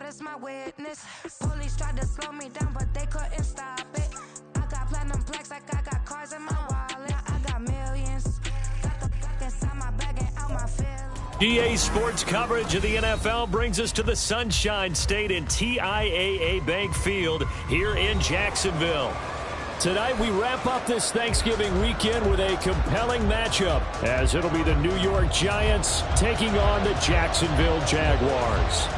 is my witness. Police tried to slow me down, but they couldn't stop it. I got platinum plaques like I got cars in my wallet. I got millions. Got the fuck inside my bag and out my feelings. EA Sports coverage of the NFL brings us to the Sunshine State in TIAA Bank Field here in Jacksonville. Tonight we wrap up this Thanksgiving weekend with a compelling matchup, as it'll be the New York Giants taking on the Jacksonville Jaguars.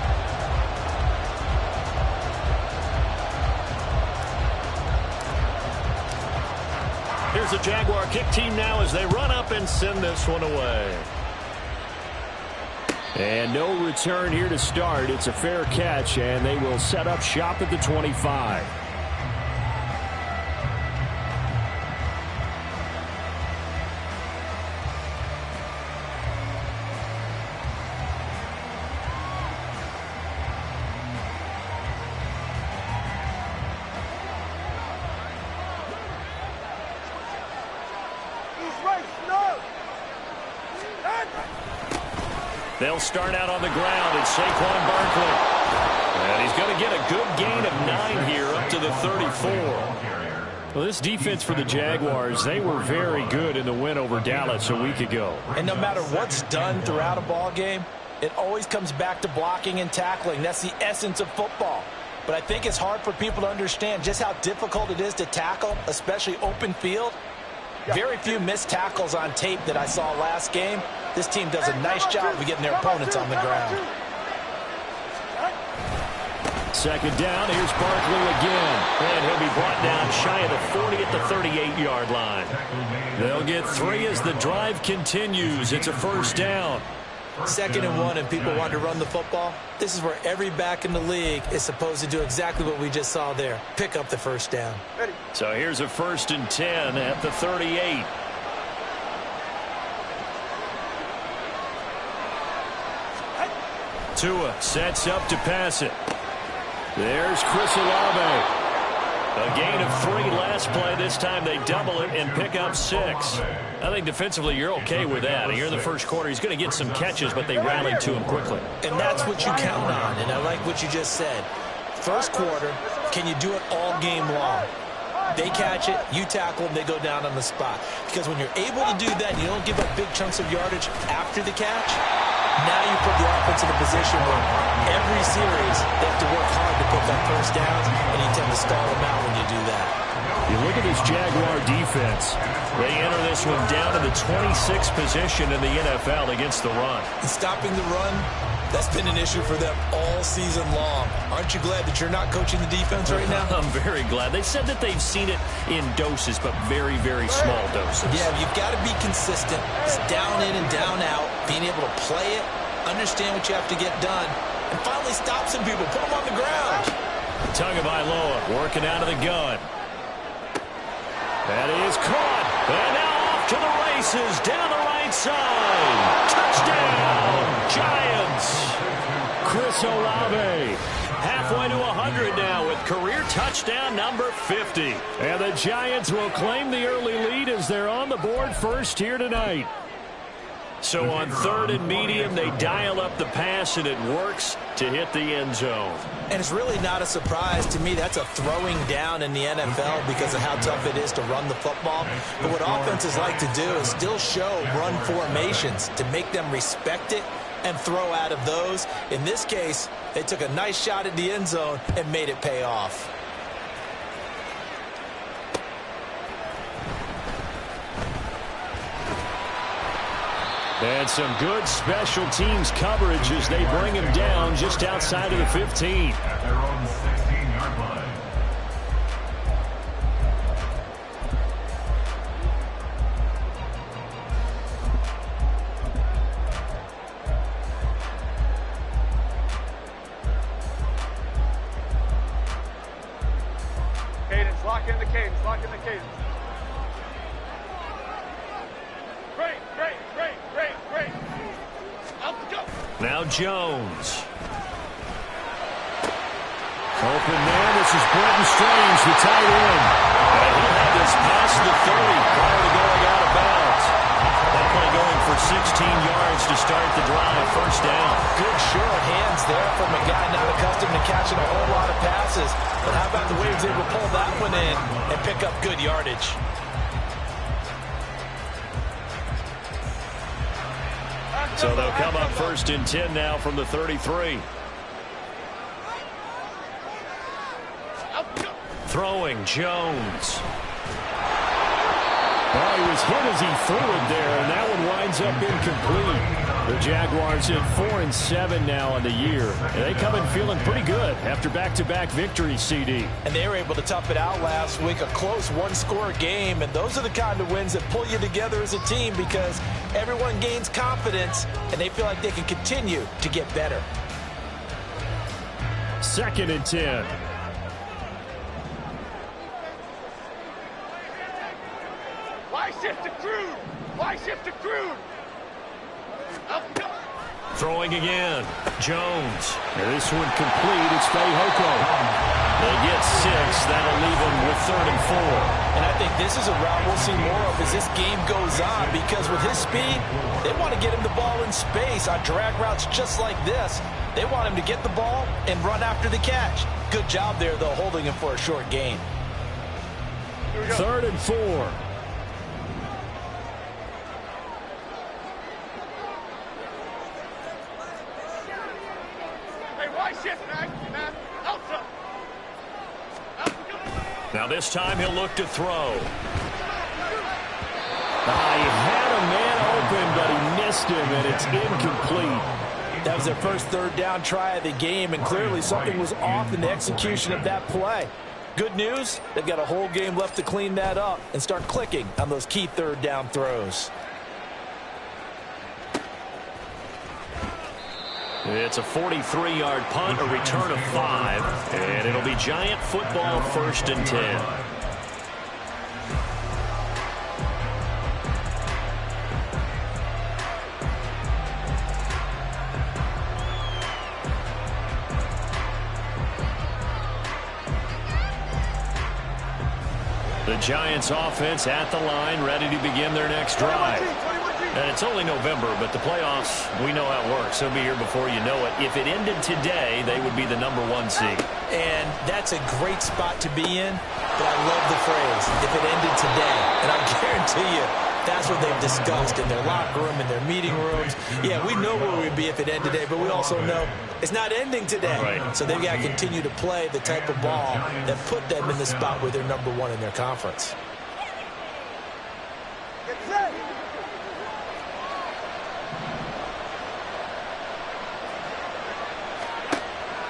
Here's the Jaguar kick team now as they run up and send this one away. And no return here to start. It's a fair catch, and they will set up shop at the 25. They'll start out on the ground, and Saquon Barkley. And he's going to get a good gain of 9 here up to the 34. Well, this defense for the Jaguars, they were very good in the win over Dallas a week ago. And no matter what's done throughout a ball game, it always comes back to blocking and tackling. That's the essence of football. But I think it's hard for people to understand just how difficult it is to tackle, especially open field. Very few missed tackles on tape that I saw last game. This team does a nice job of getting their opponents on the ground. Second down, here's Barkley again. And he'll be brought down shy of the 40 at the 38-yard line. They'll get 3 as the drive continues. It's a first down. 2nd and 1, and people want to run the football. This is where every back in the league is supposed to do exactly what we just saw there. Pick up the first down. So here's a 1st and 10 at the 38. Tua sets up to pass it. There's Chris Olave. A gain of 3 last play. This time they double it and pick up 6. I think defensively you're okay with that. Here in the first quarter, he's going to get some catches, but they rallied to him quickly. And that's what you count on, and I like what you just said. First quarter, can you do it all game long? They catch it, you tackle them, they go down on the spot. Because when you're able to do that, you don't give up big chunks of yardage after the catch. Now you put the offense in a position where every series they have to work hard to pick up first downs, and you tend to stall them out when you do that. You look at this Jaguar defense. They enter this one down to the 26th position in the NFL against the run. And stopping the run, that's been an issue for them all season long. Aren't you glad that you're not coaching the defense right now? I'm very glad. They said that they've seen it in doses, but very, very small doses. Yeah, you've got to be consistent. It's down in and down out, being able to play it, understand what you have to get done, and finally stop some people, put them on the ground. Tagovailoa working out of the gun. That is caught. And now off to the races down the right side. Touchdown, Giants. Chris Olave halfway to 100 now with career touchdown number 50. And the Giants will claim the early lead as they're on the board first here tonight. So on 3rd and medium, they dial up the pass, and it works to hit the end zone. And it's really not a surprise to me. That's a throwing down in the NFL because of how tough it is to run the football. But what offenses like to do is still show run formations to make them respect it and throw out of those. In this case, they took a nice shot at the end zone and made it pay off. And some good special teams coverage as they bring him down just outside of the 15. At their own 16-yard line. Cadence, lock in the cadence, lock in the cadence. Great. Now Jones. Open man. This is Brenton Strange, the tight end. And he'll have this past the 30 prior to going out of bounds. That play going for 16 yards to start the drive. First down. good short hands there from a guy not accustomed to catching a whole lot of passes. But how about the way he was able to pull that one in and pick up good yardage? So they'll come up 1st and 10 now from the 33. Throwing, Jones. Well, he was hit as he threw it there, and that one winds up incomplete. The Jaguars in 4-7 now on the year. And they come in feeling pretty good after back-to-back victories, CD. And they were able to tough it out last week, a close one-score game. And those are the kind of wins that pull you together as a team because everyone gains confidence, and they feel like they can continue to get better. 2nd and 10. Why shift to crude? Why shift to crude? Throwing again, Jones. And this one complete. It's Fehoko. They get 6. That'll leave them with 3rd and 4. And I think this is a route we'll see more of as this game goes on because with his speed, they want to get him the ball in space on drag routes just like this. They want him to get the ball and run after the catch. Good job there, though, holding him for a short gain. 3rd and 4. Now this time he'll look to throw. He had a man open, but he missed him, and it's incomplete. That was their first 3rd down try of the game, and clearly something was off in the execution of that play. Good news, they've got a whole game left to clean that up and start clicking on those key 3rd down throws. It's a 43-yard punt, a return of 5, and it'll be Giant football 1st and 10. The Giants offense at the line, ready to begin their next drive. And it's only November, but the playoffs, we know how it works. They'll be here before you know it. If it ended today, they would be the #1 seed. And that's a great spot to be in, but I love the phrase, if it ended today. And I guarantee you, that's what they've discussed in their locker room, in their meeting rooms. Yeah, we know where we'd be if it ended today, but we also know it's not ending today. Right. So they've got to continue to play the type of ball that put them in the spot where they're #1 in their conference.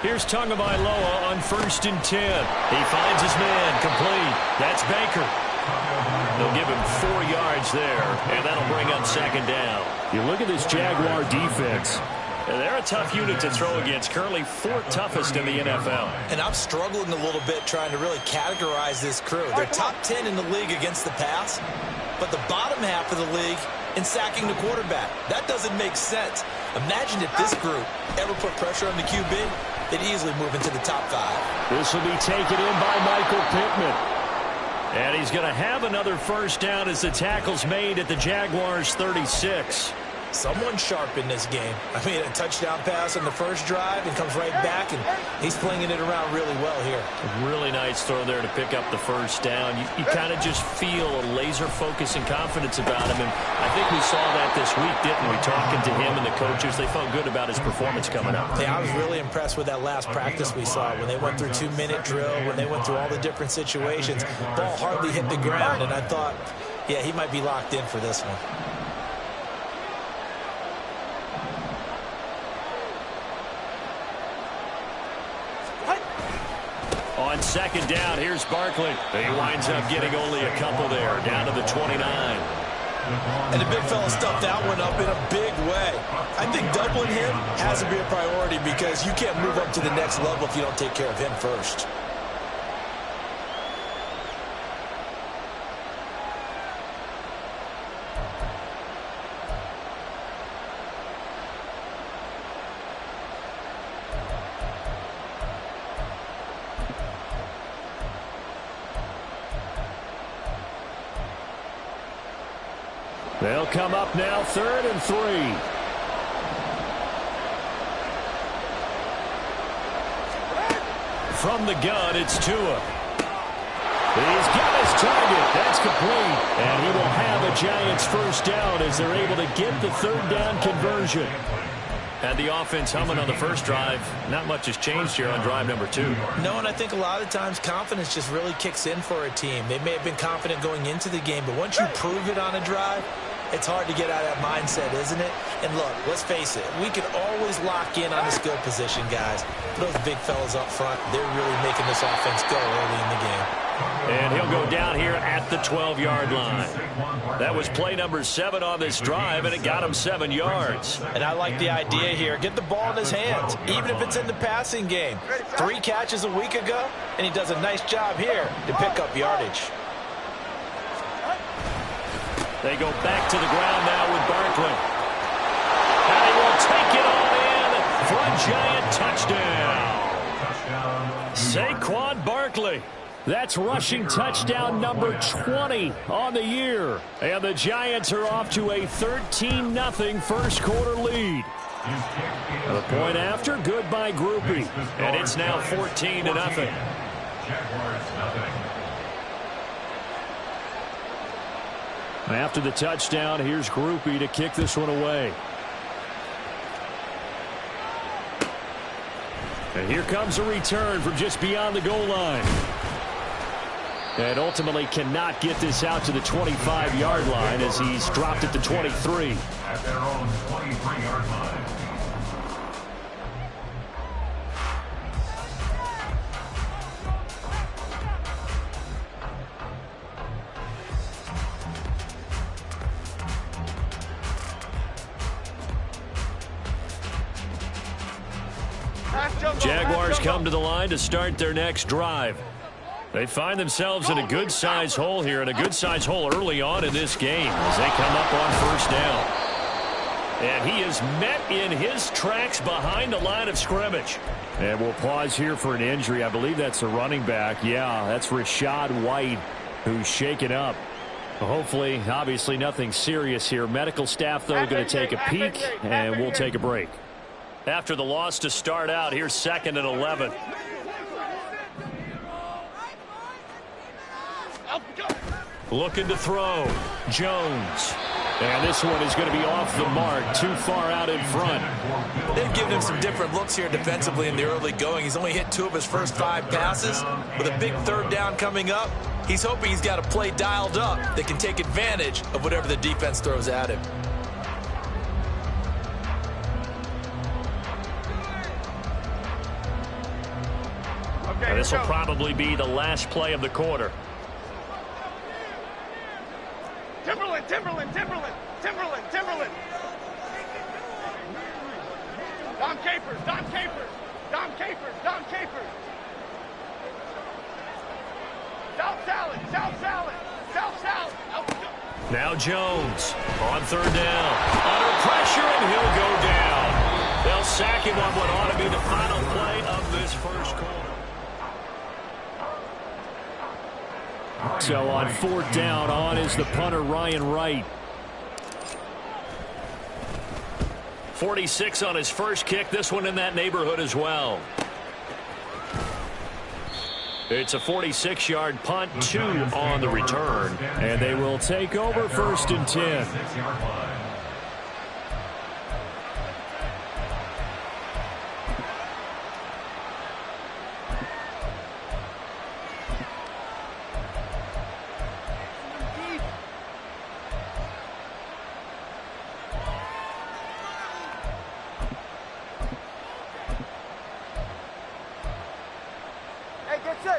Here's Tagovailoa on 1st and 10. He finds his man, complete. That's Baker. They'll give him 4 yards there, and that'll bring up 2nd down. You look at this Jaguar defense. They're a tough unit to throw against, currently 4th toughest in the NFL. And I'm struggling a little bit trying to really categorize this crew. They're top 10 in the league against the pass, but the bottom half of the league in sacking the quarterback. That doesn't make sense. Imagine if this group ever put pressure on the QB, they'd easily move into the top 5. This will be taken in by Michael Pittman. And he's going to have another 1st down as the tackle's made at the Jaguars' 36. Someone sharp in this game. I mean, a touchdown pass on the first drive and comes right back, and he's flinging it around really well here. A really nice throw there to pick up the 1st down. You kind of just feel a laser focus and confidence about him, and I think we saw that this week, didn't we? Talking to him and the coaches, they felt good about his performance coming up. Yeah, I was really impressed with that last practice we saw when they went through 2-minute drill, when they went through all the different situations. Ball hardly hit the ground, and I thought, yeah, he might be locked in for this one. On 2nd down, here's Barkley. He winds up getting only a couple there, down to the 29. And the big fella stuffed that one up in a big way. I think doubling him has to be a priority because you can't move up to the next level if you don't take care of him first. They'll come up now 3rd and 3. from the gun, it's Tua. He's got his target. That's complete. And he will have a Giants first down as they're able to get the third down conversion. Had the offense humming on the first drive. Not much has changed here on drive number 2. No, and I think a lot of times confidence just really kicks in for a team. They may have been confident going into the game, but once you prove it on a drive, it's hard to get out of that mindset, isn't it? And look, let's face it, we can always lock in on the skill position, guys. But those big fellas up front, they're really making this offense go early in the game. And he'll go down here at the 12-yard line. That was play number 7 on this drive, and it got him 7 yards. And I like the idea here. Get the ball in his hands, even if it's in the passing game. 3 catches a week ago, and he does a nice job here to pick up yardage. They go back to the ground now with Barkley. And he will take it all in for a Giant touchdown. Saquon Barkley. That's rushing touchdown number 20 on the year. And the Giants are off to a 13-0 first quarter lead. The point after, good by Groupie. And it's now 14-0. After the touchdown, here's Groupie to kick this one away. And here comes a return from just beyond the goal line. And ultimately cannot get this out to the 25-yard line as he's dropped at the 23. At their own 23-yard line. Jaguars come to the line to start their next drive. They find themselves in a good-sized hole here, and a good-sized hole early on in this game as they come up on first down. And he is met in his tracks behind the line of scrimmage. And we'll pause here for an injury. I believe that's a running back. Yeah, that's Rashad White, who's shaken up. Hopefully, obviously nothing serious here. Medical staff, though, going to take a peek, and we'll take a break. After the loss to start out, here's 2nd and 11. Looking to throw. Jones. And this one is going to be off the mark, too far out in front. They've given him some different looks here defensively in the early going. He's only hit 2 of his first 5 passes. With a big third down coming up, he's hoping he's got a play dialed up that can take advantage of whatever the defense throws at him. And this will probably be the last play of the quarter. Timberland. Dom Capers. South salad. Now Jones on third down. Under pressure, and he'll go down. They'll sack him on what ought to be the final play of this first quarter. So on 4th down, on is the punter, Ryan Wright. 46 on his first kick. This one in that neighborhood as well. It's a 46-yard punt, 2 on the return. And they will take over 1st and 10.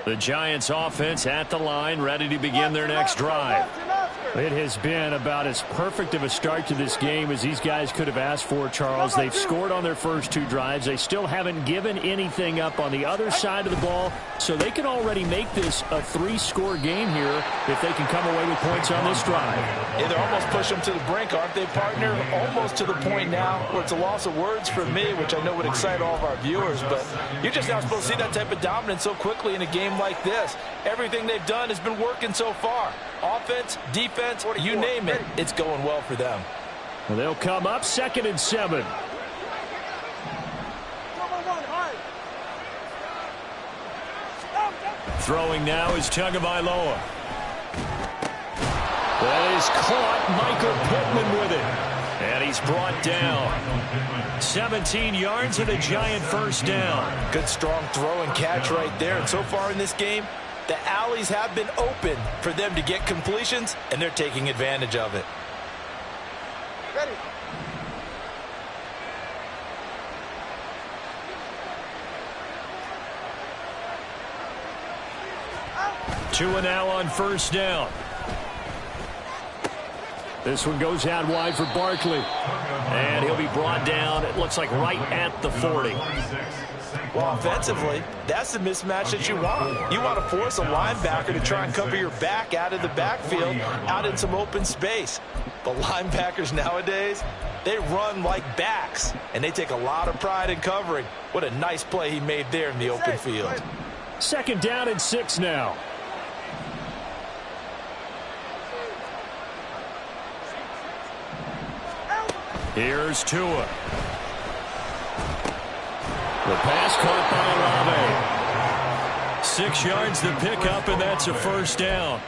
The Giants offense at the line, ready to begin their next drive. It has been about as perfect of a start to this game as these guys could have asked for, Charles. They've scored on their first 2 drives. They still haven't given anything up on the other side of the ball, so they can already make this a 3-score game here if they can come away with points on this drive. Yeah, they're almost pushing them to the brink, aren't they, partner? Almost to the point now where it's a loss of words for me, which I know would excite all of our viewers, but you're just not supposed to see that type of dominance so quickly in a game like this. Everything they've done has been working so far. Offense, defense, you name it, it's going well for them. Well, they'll come up 2nd and 7. Throwing now is Tagovailoa. That is caught. Michael Pittman with it. And he's brought down. 17 yards and a giant first down. Good strong throw and catch right there. And so far in this game, the alleys have been open for them to get completions, and they're taking advantage of it. Ready. 2 and now on first down. This one goes out wide for Barkley. And he'll be brought down, it looks like right at the 40. Well, offensively, that's the mismatch that you want. You want to force a linebacker to try and cover your back out of the backfield, out in some open space. But linebackers nowadays, they run like backs, and they take a lot of pride in covering. What a nice play he made there in the open field. 2nd down and 6 now. Here's Tua. The pass caught by Olave. 6 yards to pick up, and that's a first down.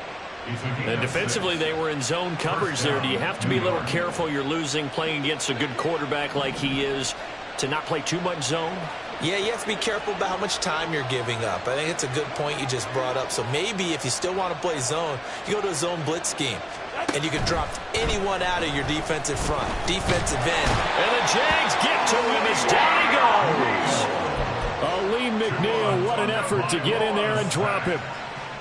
And defensively, they were in zone coverage there. Do you have to be a little careful? You're losing, playing against a good quarterback like he is, to not play too much zone? Yeah, you have to be careful about how much time you're giving up. I think it's a good point you just brought up. So maybe if you still want to play zone, you go to a zone blitz scheme. And you can drop anyone out of your defensive front, defensive end. And the Jags get to him as down he goes. Aleem McNeil, what an effort to get in there and drop him.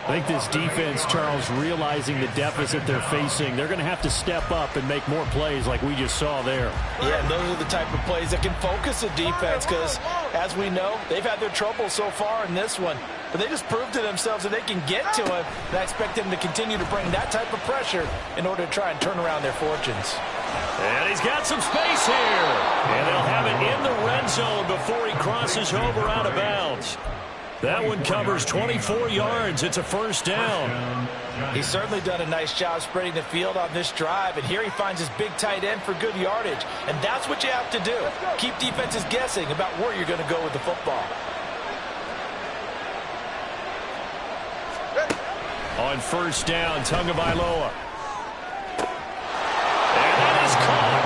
I think this defense, Charles, realizing the deficit they're facing, they're going to have to step up and make more plays like we just saw there. Yeah, and those are the type of plays that can focus a defense because, as we know, they've had their trouble so far in this one. But they just proved to themselves that they can get to him, and I expect them to continue to bring that type of pressure in order to try and turn around their fortunes. And he's got some space here. And they'll have it in the red zone before he crosses over out of bounds. That one covers 24 yards. It's a first down. He's certainly done a nice job spreading the field on this drive, and here he finds his big tight end for good yardage. And that's what you have to do. Keep defenses guessing about where you're going to go with the football. On first down, Tagovailoa. And that is caught.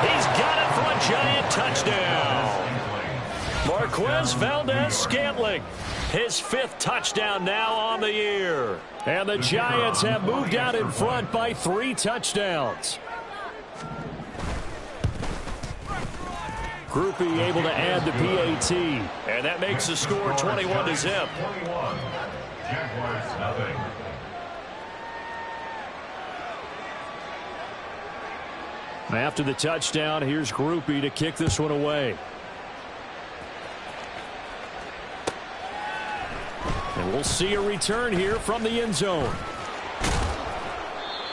He's got it for a giant touchdown. Marquez Valdez-Scantling, his 5th touchdown now on the year. And the Giants have moved out in front by 3 touchdowns. Groupie able to add the PAT. And that makes the score 21-0. Jaguars nothing. After the touchdown, here's Groupie to kick this one away. And we'll see a return here from the end zone.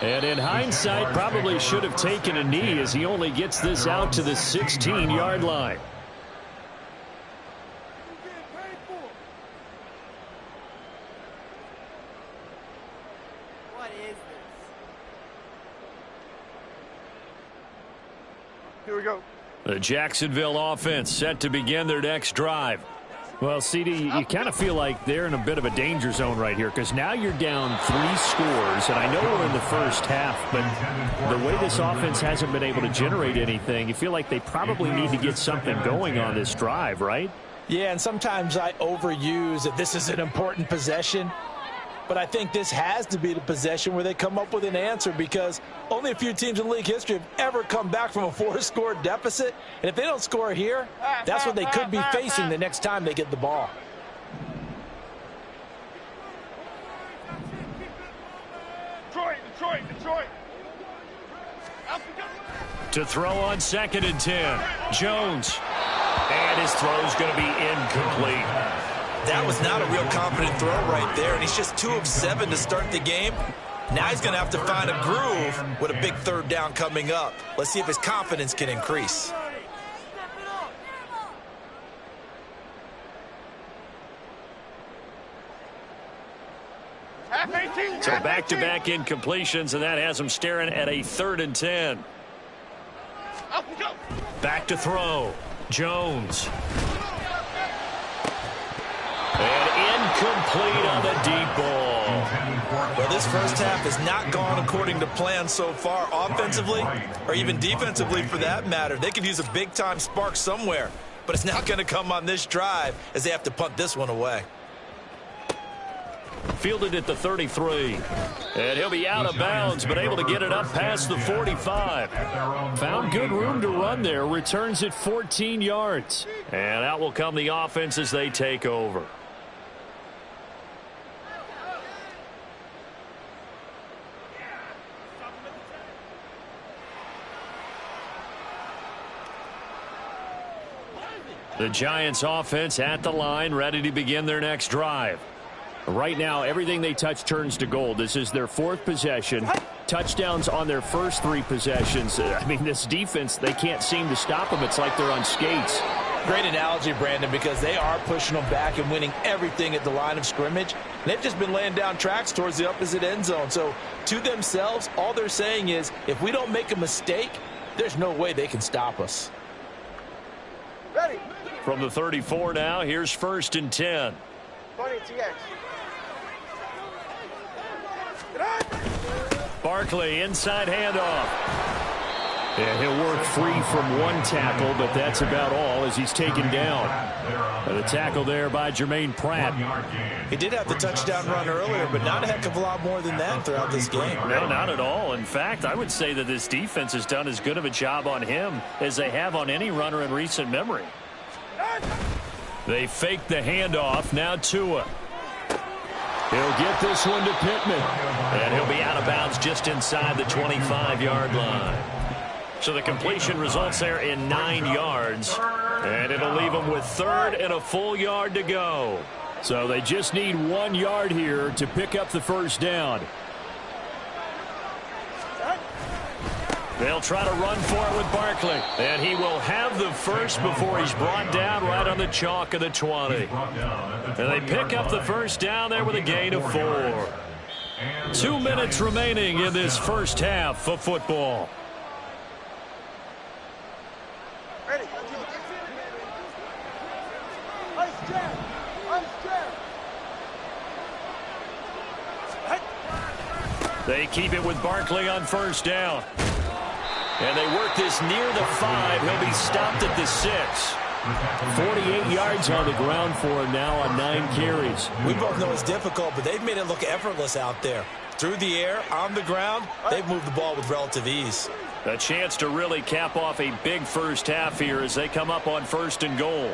And in hindsight, probably should have taken a knee as he only gets this out to the 16-yard line. What is this? Here we go. The Jacksonville offense set to begin their next drive. Well, CD, you kind of feel like they're in a bit of a danger zone right here because now you're down 3 scores, and I know we're in the first half, but the way this offense hasn't been able to generate anything, you feel like they probably need to get something going on this drive, right? Yeah, and sometimes I overuse that this is an important possession. But I think this has to be the possession where they come up with an answer because only a few teams in league history have ever come back from a 4-score deficit. And if they don't score here, that's what they could be facing the next time they get the ball. Detroit. To throw on 2nd and 10. Jones. And his throw's going to be incomplete. That was not a real confident throw right there, and he's just 2 of 7 to start the game. Now he's going to have to find a groove with a big 3rd down coming up. Let's see if his confidence can increase. So back-to-back incompletions, and that has him staring at a 3rd and 10. Back to throw. Jones. And Complete on the deep ball. Well, this first half has not gone according to plan so far offensively, or even defensively for that matter. They could use a big-time spark somewhere, but it's not going to come on this drive as they have to punt this one away. Fielded at the 33. And he'll be out of bounds, but able to get it up past the 45. Found good room to run there. Returns it 14 yards. And out will come the offense as they take over. The Giants offense at the line, ready to begin their next drive. Right now, everything they touch turns to gold. This is their fourth possession. Touchdowns on their first three possessions. I mean, this defense, they can't seem to stop them. It's like they're on skates. Great analogy, Brandon, because they are pushing them back and winning everything at the line of scrimmage. They've just been laying down tracks towards the opposite end zone. So, to themselves, all they're saying is, if we don't make a mistake, there's no way they can stop us. Ready. From the 34 now, here's 1st and 10. 20 TX. Barkley, inside handoff. And he'll work free from one tackle, but that's about all as he's taken down. And the tackle there by Jermaine Pratt. He did have the touchdown run earlier, but not a heck of a lot more than that throughout this game. No, not at all. In fact, I would say that this defense has done as good of a job on him as they have on any runner in recent memory. They fake the handoff. Now Tua. He'll get this one to Pittman. And he'll be out of bounds just inside the 25-yard line. So the completion results there in 9 yards. And it'll leave them with 3rd and a full yard to go. So they just need 1 yard here to pick up the first down. They'll try to run for it with Barkley. And he will have the first before he's brought down right on the chalk of the 20. And they pick up the first down there with a gain of 4. 2 minutes remaining in this first half of football. Ready. Ice jam. Ice jam. They keep it with Barkley on first down. And they work this near the 5. He'll be stopped at the 6. 48 yards on the ground for him now on 9 carries. We both know it's difficult, but they've made it look effortless out there. Through the air, on the ground, they've moved the ball with relative ease. A chance to really cap off a big first half here as they come up on 1st and goal.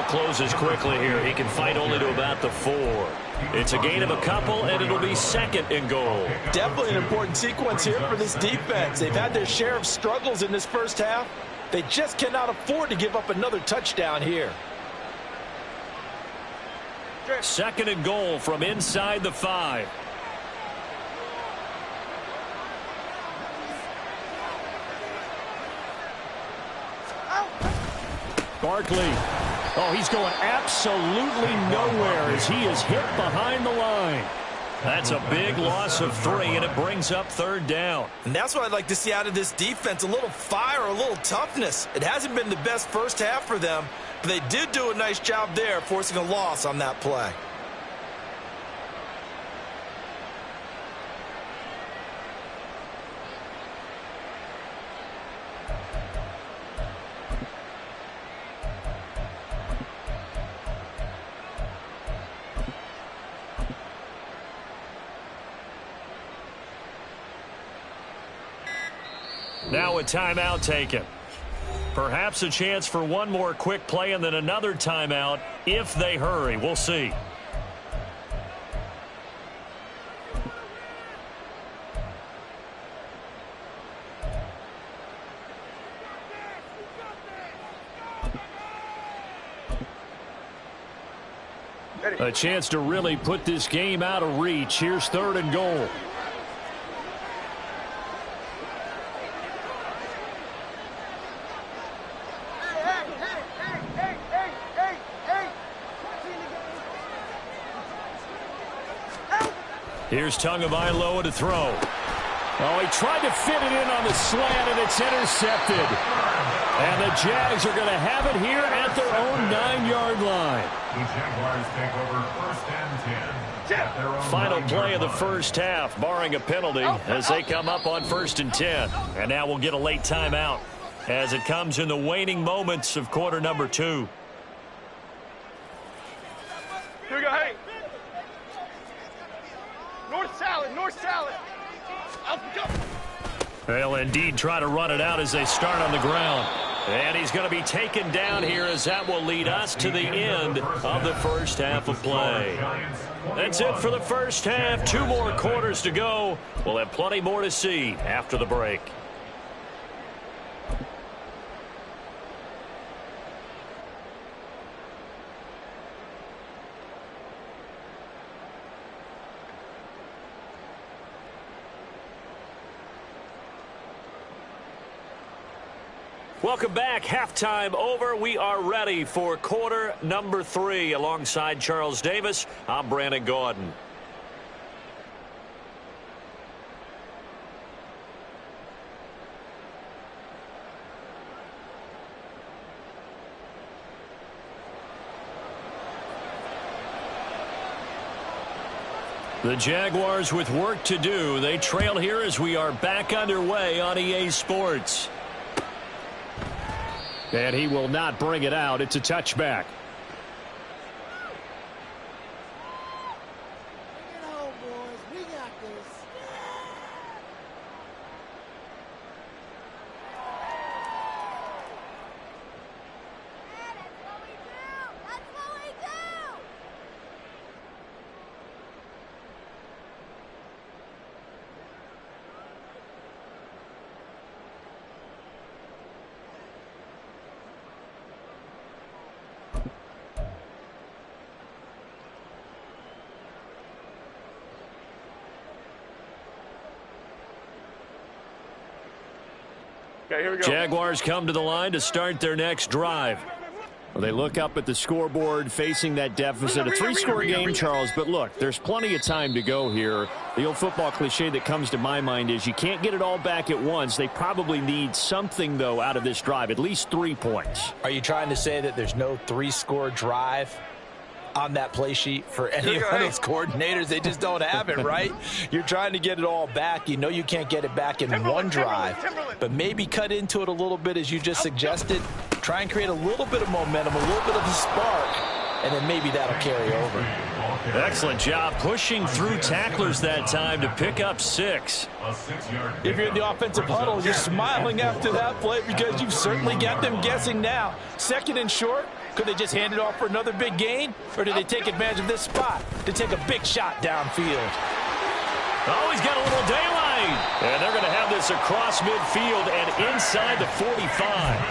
Closes quickly here. He can fight only to about the 4. It's a gain of a couple, and it'll be 2nd and goal. Definitely an important sequence here for this defense. They've had their share of struggles in this first half. They just cannot afford to give up another touchdown here. 2nd and goal from inside the 5. Barkley. Oh, he's going absolutely nowhere as he is hit behind the line. That's a big loss of 3, and it brings up 3rd down. And that's what I'd like to see out of this defense, a little fire, a little toughness. It hasn't been the best first half for them, but they did do a nice job there, forcing a loss on that play. Now a timeout taken. Perhaps a chance for one more quick play and then another timeout if they hurry. We'll see. A chance to really put this game out of reach. Here's 3rd and goal. Here's Tagovailoa to throw. Oh, he tried to fit it in on the slant, and it's intercepted. And the Jags are going to have it here at their own 9-yard line. The Jaguars take over 1st and 10. At their own Final 9-yard play of the line. first half, barring a penalty, as they come up on 1st and 10. And now we'll get a late timeout as it comes in the waning moments of quarter number 2. Here we go, hey. North salad, north salad. Out we go. They'll indeed try to run it out as they start on the ground. And he's going to be taken down here as that will lead us to the end of the first half of play. That's it for the first half. 2 more quarters to go. We'll have plenty more to see after the break. Welcome back. Halftime over. We are ready for quarter number 3. Alongside Charles Davis, I'm Brandon Gaudin. The Jaguars with work to do. They trail here as we are back underway on EA Sports. And he will not bring it out. It's a touchback. Bring it home, boys. We got this. That's what we do. That's what we do. Okay, here we go. Jaguars come to the line to start their next drive. Well, they look up at the scoreboard facing that deficit. A 3-score game, Charles, but look, there's plenty of time to go here. The old football cliche that comes to my mind is you can't get it all back at once. They probably need something, though, out of this drive, at least 3 points. Are you trying to say that there's no 3-score drive on that play sheet for any of those coordinators? They just don't have it, right? You're trying to get it all back. You know you can't get it back in one drive, but maybe cut into it a little bit as you just suggested. Try and create a little bit of momentum, a little bit of a spark, and then maybe that'll carry over. Excellent job pushing through tacklers that time to pick up 6. If you're in the offensive huddle, you're smiling after that play because you've certainly got them guessing now. 2nd and short. Could they just hand it off for another big gain? Or do they take advantage of this spot to take a big shot downfield? Oh, he's got a little daylight. And they're going to have this across midfield and inside the 45.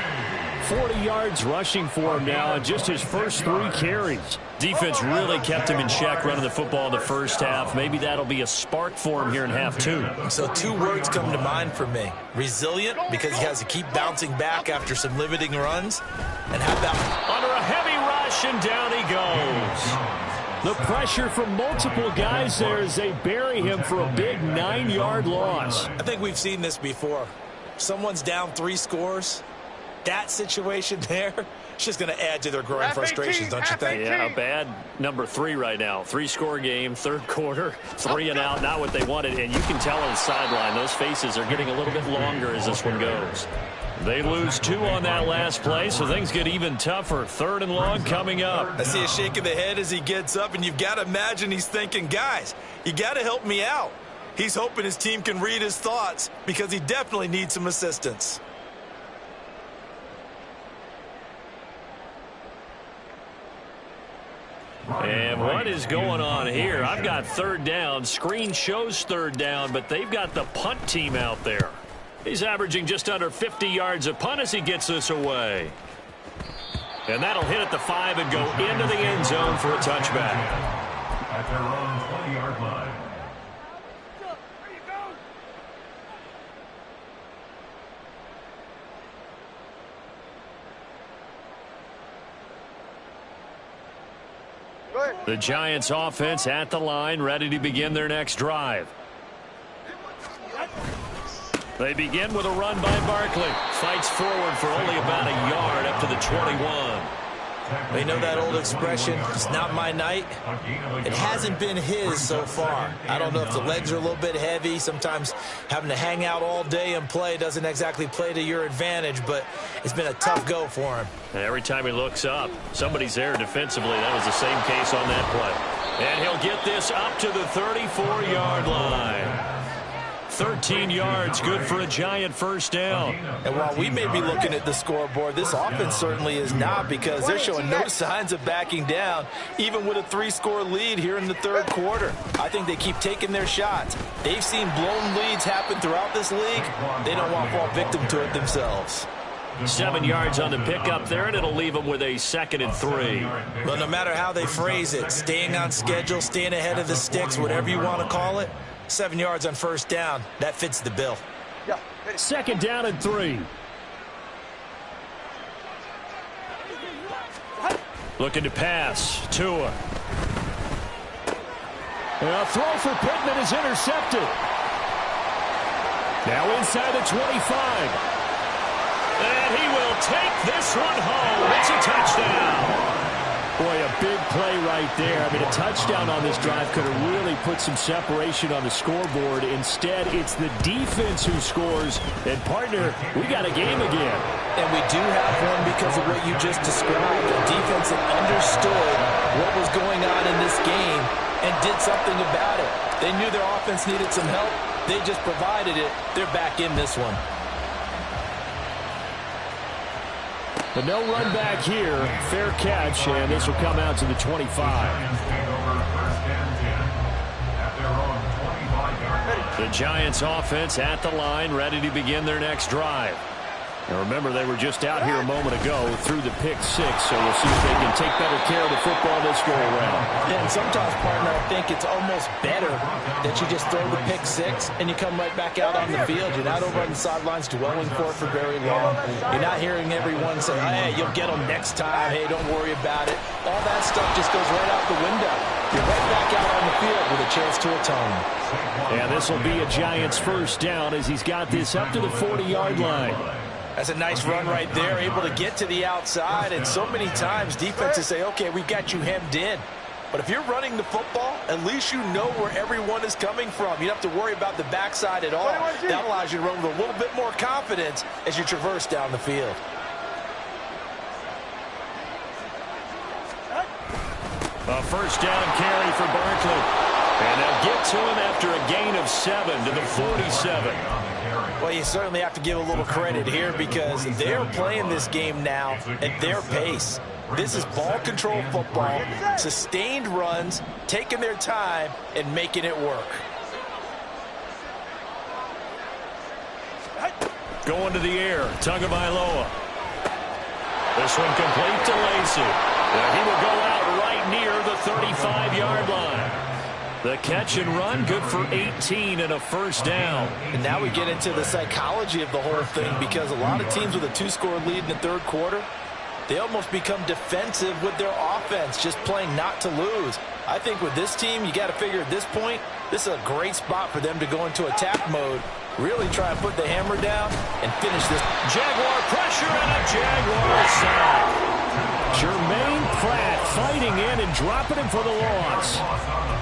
40 yards rushing for him now in just his first 3 carries. Defense really kept him in check running the football in the first half. Maybe that'll be a spark for him here in half 2. So 2 words come to mind for me. Resilient, because he has to keep bouncing back after some limiting runs. And how about under a heavy rush, and down he goes. The pressure from multiple guys there as they bury him for a big 9-yard loss. I think we've seen this before. Someone's down 3 scores. That situation there, it's just going to add to their growing frustrations, don't you think? Yeah, bad number 3 right now. 3-score game, 3rd quarter, 3 and out, not what they wanted. And you can tell on the sideline, those faces are getting a little bit longer as this one goes. They lose 2 on that last play, so things get even tougher. 3rd and long coming up. I see a shake of the head as he gets up, and you've got to imagine he's thinking, guys, you got to help me out. He's hoping his team can read his thoughts because he definitely needs some assistance. And what is going on here? I've got 3rd down. Screen shows 3rd down, but they've got the punt team out there. He's averaging just under 50 yards a punt as he gets this away. And that'll hit at the 5 and go into the end zone for a touchback. At their own 20-yard line. The Giants offense at the line, ready to begin their next drive. They begin with a run by Barkley. Fights forward for only about a yard up to the 21. They know that old expression, it's not my night. It hasn't been his so far. I don't know if the legs are a little bit heavy. Sometimes having to hang out all day and play doesn't exactly play to your advantage, but it's been a tough go for him. And every time he looks up, somebody's there defensively. That was the same case on that play. And he'll get this up to the 34-yard line. 13 yards, good for a Giant first down. And while we may be looking at the scoreboard, this offense certainly is not, because they're showing no signs of backing down, even with a 3-score lead here in the third quarter. I think they keep taking their shots. They've seen blown leads happen throughout this league. They don't want to fall victim to it themselves. 7 yards on the pickup there, and it'll leave them with a 2nd and 3. Well, no matter how they phrase it, staying on schedule, staying ahead of the sticks, whatever you want to call it, 7 yards on first down, that fits the bill. 2nd down and 3. Looking to pass. Tua. A throw for Pittman is intercepted. Now inside the 25. And he will take this one home. It's a touchdown. Boy, a big play right there. I mean, a touchdown on this drive could have really put some separation on the scoreboard. Instead, it's the defense who scores. And, partner, we got a game again. And we do have one because of what you just described. A defense that understood what was going on in this game and did something about it. They knew their offense needed some help. They just provided it. They're back in this one. But no run back here. Fair catch, and this will come out to the 25. The Giants offense at the line, ready to begin their next drive. And remember, they were just out here a moment ago through the pick 6, so we'll see if they can take better care of the football this go around. Yeah, and sometimes, partner, I think it's almost better that you just throw the pick 6 and you come right back out on the field. You're not over on the sidelines dwelling for it for very long. You're not hearing everyone say, hey, you'll get them next time. Hey, don't worry about it. All that stuff just goes right out the window. You're right back out on the field with a chance to atone. Yeah, this will be a Giants first down as he's got this up to the 40-yard line. That's a nice run right there, able to get to the outside. And so many times defenses say, okay, we got you hemmed in. But if you're running the football, at least you know where everyone is coming from. You don't have to worry about the backside at all. That allows you to run with a little bit more confidence as you traverse down the field. A first down carry for Barkley. And they'll get to him after a gain of 7 to the 47. Well, you certainly have to give a little credit here because they're playing this game now at their pace. This is ball control football, sustained runs, taking their time, and making it work. Going to the air, Tagovailoa. This one complete to Lacy. He will go out right near the 35-yard line. The catch and run, good for 18 and a first down. And now we get into the psychology of the whole thing because a lot of teams with a 2-score lead in the third quarter, they almost become defensive with their offense, just playing not to lose. I think with this team, you got to figure at this point, this is a great spot for them to go into attack mode, really try and put the hammer down and finish this. Jaguar pressure and a Jaguar sack. Jermaine Pratt fighting in and dropping him for the loss.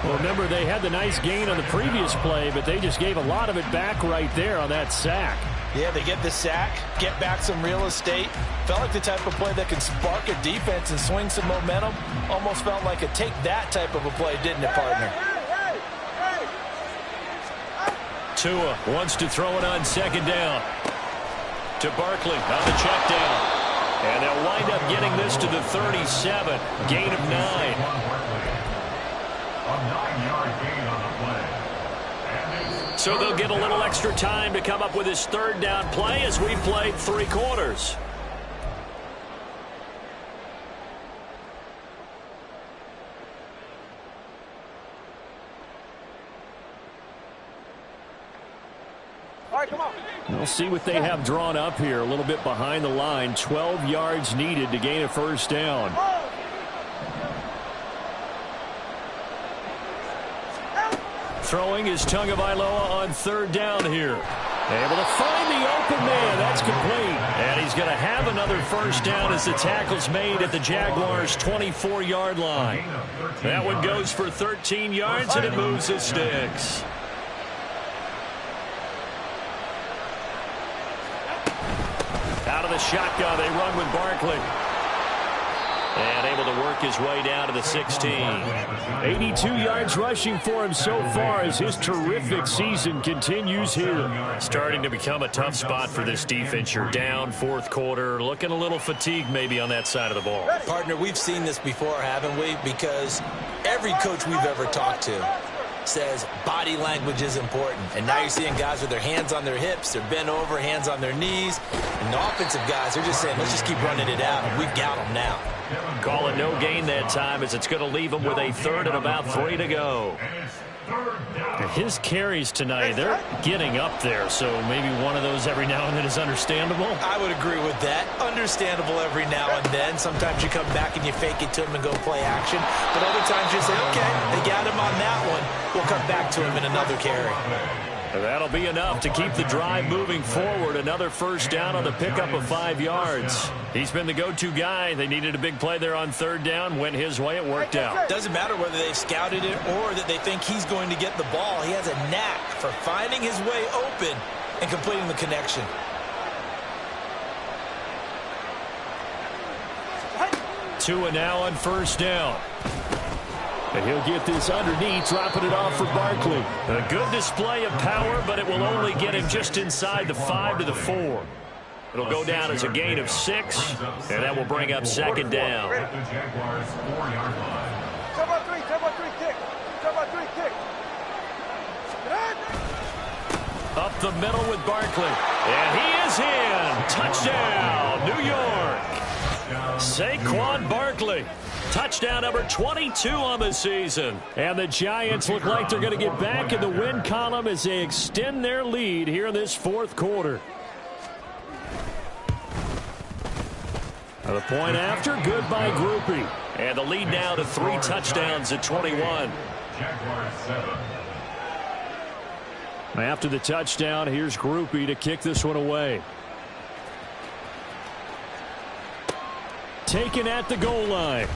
Well, remember, they had the nice gain on the previous play, but they just gave a lot of it back right there on that sack. Yeah, they get the sack, get back some real estate. Felt like the type of play that can spark a defense and swing some momentum. Almost felt like a take that type of a play, didn't it, partner? Tua wants to throw it on second down. To Barkley on the check down. And they'll wind up getting this to the 37. Gain of 9. A 9-yard gain on the play. So they'll get a little extra time to come up with his third down play as we played 3 quarters. All right, come on. We'll see what they have drawn up here. A little bit behind the line. 12 yards needed to gain a first down. Throwing is Tagovailoa on 3rd down here. Able to find the open man. That's complete. And he's going to have another 1st down as the tackle's made at the Jaguars' 24-yard line. That one goes for 13 yards, and it moves the sticks. Out of the shotgun, they run with Barkley. And able to work his way down to the 16. 82 yards rushing for him so far as his terrific season continues here. Starting to become a tough spot for this defense. You're down 4th quarter. Looking a little fatigued maybe on that side of the ball. Partner, we've seen this before, haven't we? Because every coach we've ever talked to says body language is important. And now you're seeing guys with their hands on their hips, they're bent over, hands on their knees. And the offensive guys, they're just saying, let's just keep running it out, and we've got them now. Calling no gain that time as it's going to leave him with a 3rd and about 3 to go. His carries tonight, they're getting up there, so maybe one of those every now and then is understandable. I would agree with that. Understandable every now and then. Sometimes you come back and you fake it to him and go play action. But other times you say, okay, they got him on that one. We'll come back to him in another carry. That'll be enough to keep the drive moving forward. Another 1st down on the pickup of 5 yards. He's been the go-to guy. They needed a big play there on 3rd down. Went his way. It worked out. Doesn't matter whether they've scouted it or that they think he's going to get the ball. He has a knack for finding his way open and completing the connection. Tua now on 1st down. And he'll get this underneath, dropping it off for Barkley. A good display of power, but it will only get him just inside the 5 to the 4. It'll go down as a gain of 6, and that will bring up 2nd down. Up the middle with Barkley. And he is in. Touchdown, New York. Saquon Barkley. Touchdown number 22 on the season. And the Giants look like they're going to get back in the win column as they extend their lead here in this 4th quarter. The point after, good by Groupie. And the lead now to 3 touchdowns at 21. After the touchdown, here's Groupie to kick this one away. Taken at the goal line.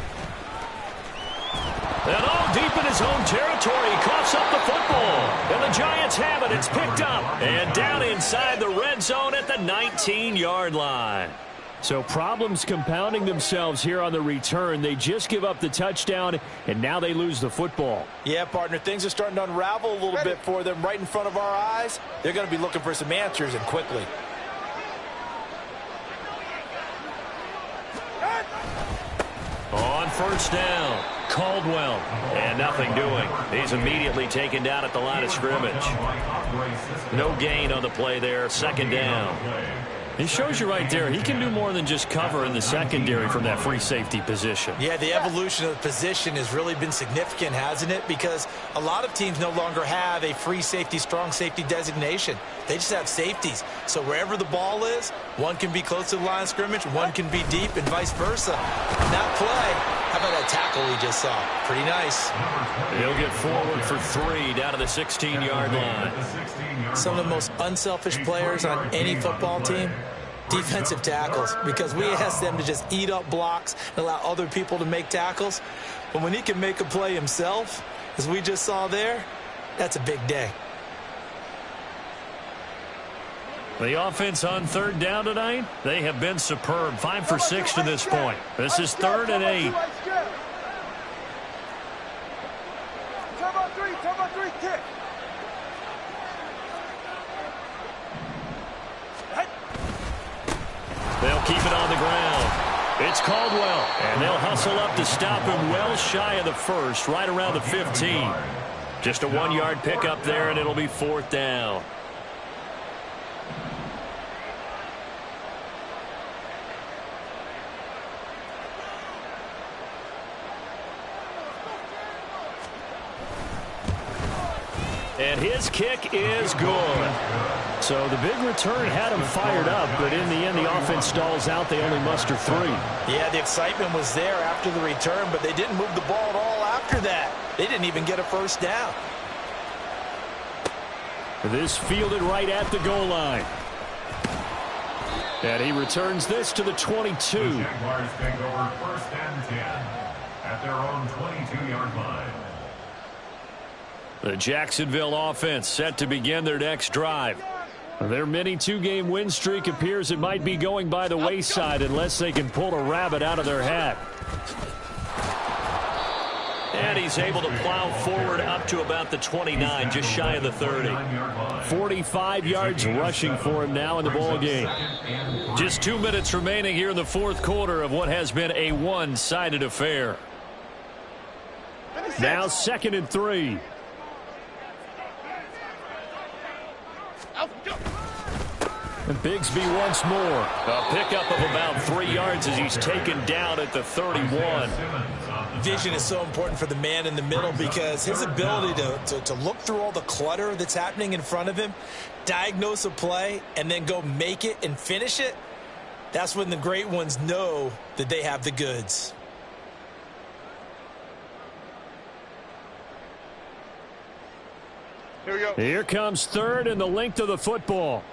And all deep in his own territory, he coughs up the football. And the Giants have it. It's picked up. And down inside the red zone at the 19-yard line. So problems compounding themselves here on the return. They just give up the touchdown, and now they lose the football. Yeah, partner, things are starting to unravel a little bit for them right in front of our eyes. They're going to be looking for some answers, and quickly. On 1st down, Caldwell. And nothing doing. He's immediately taken down at the line of scrimmage. No gain on the play there. 2nd down. He shows you right there, he can do more than just cover in the secondary from that free safety position. Yeah, the evolution of the position has really been significant, hasn't it? Because a lot of teams no longer have a free safety, strong safety designation. They just have safeties. So wherever the ball is, one can be close to the line of scrimmage, one can be deep, and vice versa. On that play, how about that tackle we just saw? Pretty nice. He'll get forward for 3 down to the 16-yard line. Some of the most unselfish players on any football team, defensive tackles, because we ask them to just eat up blocks and allow other people to make tackles. But when he can make a play himself, as we just saw there, that's a big day. The offense on 3rd down tonight, they have been superb. 5 for 6 to this point. This is 3rd and 8. Kick. They'll keep it on the ground. It's Caldwell, and they'll hustle up to stop him well shy of the 1st, right around the 15. Just a 1-yard pickup there, and it'll be 4th down. And his kick is good. So the big return had him fired up, but in the end, the offense stalls out. They only muster 3. Yeah, the excitement was there after the return, but they didn't move the ball at all after that. They didn't even get a 1st down. This fielded right at the goal line. And he returns this to the 22. The Jaguars take over 1st and 10 at their own 22-yard line. The Jacksonville offense set to begin their next drive. Their mini two-game win streak appears it might be going by the wayside unless they can pull a rabbit out of their hat. And he's able to plow forward up to about the 29, just shy of the 30. 45 yards rushing for him now in the ball game. Just 2 minutes remaining here in the fourth quarter of what has been a one-sided affair. Now 2nd and 3. And Bigsby once more. A pickup of about 3 yards as he's taken down at the 31. Vision is so important for the man in the middle because his ability to look through all the clutter that's happening in front of him, diagnose a play, and then go make it and finish it, that's when the great ones know that they have the goods. Here we go. Here comes 3rd and the length of the football.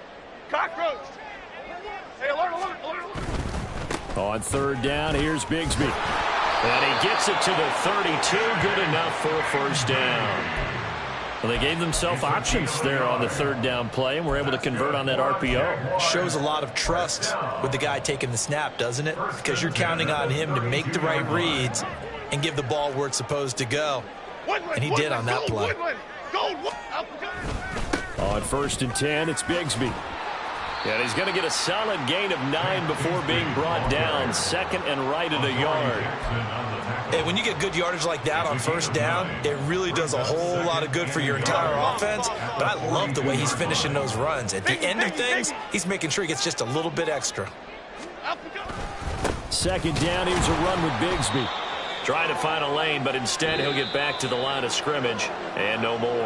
Cockroach. Hey, alert, alert, alert, alert. On 3rd down, here's Bigsby. And he gets it to the 32. Good enough for a first down. Well, they gave themselves options there on the 3rd down play and were able to convert on that RPO. Shows a lot of trust with the guy taking the snap, doesn't it? Because you're counting on him to make the right reads and give the ball where it's supposed to go. And he did on that play. On 1st and 10, it's Bigsby. And he's going to get a solid gain of 9 before being brought down. 2nd and right at a yard. And when you get good yardage like that on 1st down, it really does a whole lot of good for your entire offense. But I love the way he's finishing those runs. At the end of things, he's making sure he gets just a little bit extra. 2nd down, here's a run with Bigsby. Trying to find a lane, but instead he'll get back to the line of scrimmage and no more.